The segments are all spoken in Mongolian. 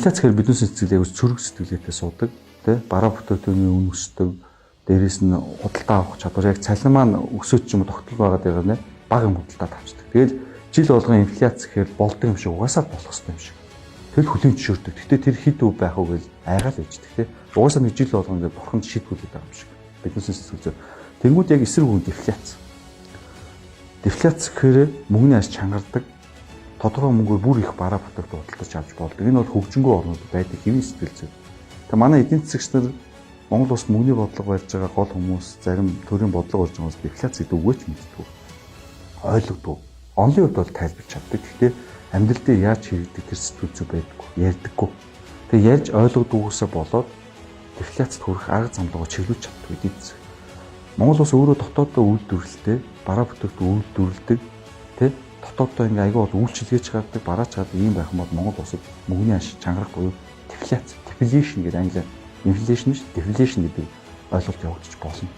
инфляц гэхээр бидний сэтгэл яг цөрөг сэтгэлгээтэй суудаг, тий? Бараа бүтээгдэхүүний үн өсдөг, дээрээс нь худалдаа авах чадвар яг цалин маань өсөж ч юм уу тогтмол байгаад байгаа нэ бага юм худалдаа авчдаг. Тэгэл жил болгон инфляц гэхээр болдог юм шиг угаасаа болох хэрэгтэй юм шиг. Тэгэл хүлээн зөвшөөрдөг. Гэтэ тэр хэд өв байх уу гэж айгаал ээждэг, тий? Угаасаа нэг жил болгон ингээд бурханд шийдвүүлээд байгаа юм шиг. Бидний сэтгэл зүй. Тэнгүүд яг эсрэг үн дефляц. Дефляц гэхээр мөнгөний аж чангардаг, тодорхой мөнгөөр бүр их бараа бүтээгдэхүүн худалдаж авч болдог. Энэ бол хөгжингөө орнууд байдаг хэвийн сэтгэл зүй. Тэгээ манай эдийн засагч нар Монгол улсад мөнгөний бодлого барьж байгаа гол хүмүүс зарим төрийн бодлого барьж байгаас дефляц гэдэг үгөө ч мэддэг. Ойлгодгүй. Онлын хувьд бол тайлбарч чаддаг. Гэхдээ амьдрал дээр яаж хэрэгдэг тэр сэтгэл зүй байдаггүй, ярьдаггүй. Тэгээ ярьж ойлгодгүйгээсээ болоод дефляцд хүрэх арга замлуугаа чиглүүлж чаддаг эдийн засаг. Монгол улс өөрөө дотооддоо үйлдвэрлэлтэй, бараа бүтээгдэхүүн үйлдвэрлэдэг, тий? Дотооддоо ингээ аягүй бол үйлчилгээч гаргадаг, бараач гаргадаг юм байх юм бол Монгол улсад мөнгөний аж чангарах буюу дефляц, deflation гэдэг англиар inflation биш, deflation гэдэг ойлголт явагдаж болно.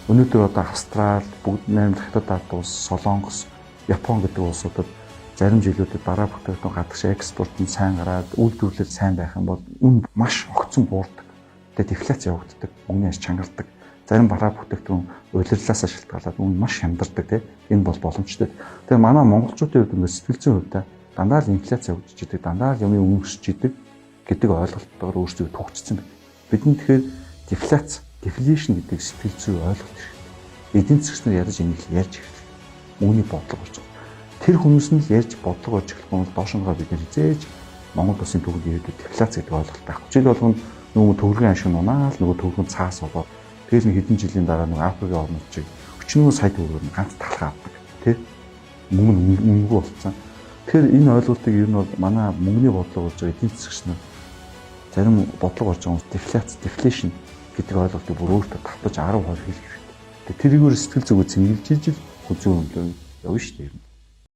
Өнөөдөр одоо Австрали, бүгд найрамд хятад улс, Солонгос, Япон гэдэг улсуудад зарим жилүүдэд бараа бүтээгдэхүүн гадагш экспорт нь сайн гараад үйлдвэрлэл сайн байх юм бол үн маш огцон буурдаг. Тэгээ дефляц явагддаг, мөнгөний аж чангардаг. Зарим бараа бүтээгдэхүүн улирлаасаа шалтгаалаад үн маш хямдардаг, тийм энэ бол боломжтой. Тэгээ манай монголчуудын хувьд ингээд сэтгэл зүйн хувьд дандаа л инфляц явагдаж идэг, дандаа л юмны үн өсөж идэг гэдэг ойлголттойгоор өөрсдөө түгжсэн байна. Бидний тэгэхээр дефляц, deflation гэдэг сэтгэл зүй ойлголт хэрэгтэй. Эдийн засагч нар ядаж энийг ярьж эхэллээ. Үүний бодлого болж байгаа. Тэр хүмүүс нь л ярьж бодлого болж эхлэх юм бол доошногоо бид нэр Монгол улсын төвөнд ирээдүйд дефляц гэдэг ойлголт байхгүй. Жил болгоно нөгөө төгрөгийн ашиг нь унаал, нөгөө төгрөг нь цаас болоод тэгэл нэг хэдэн жилийн дараа нэг Африкийн орнууд чиг 40 сая төгрөгөөр ганц талхаа авдаг тий мөнгө болцсон. Тэгэхээр энэ ойлголтыг ер нь бол манай мөнгөний бодлого болж байгаа эдийн засагч нар зарим бодлого болж байгаа дефляц, deflation гэдэг ойлголтыг бүр өөртөө татаж 10 20 хэлэх хэрэгтэй. Тэрийгээр сэтгэл зүгөө цэнгэлж ижил хүзүү өнлөө явна шүү дээ.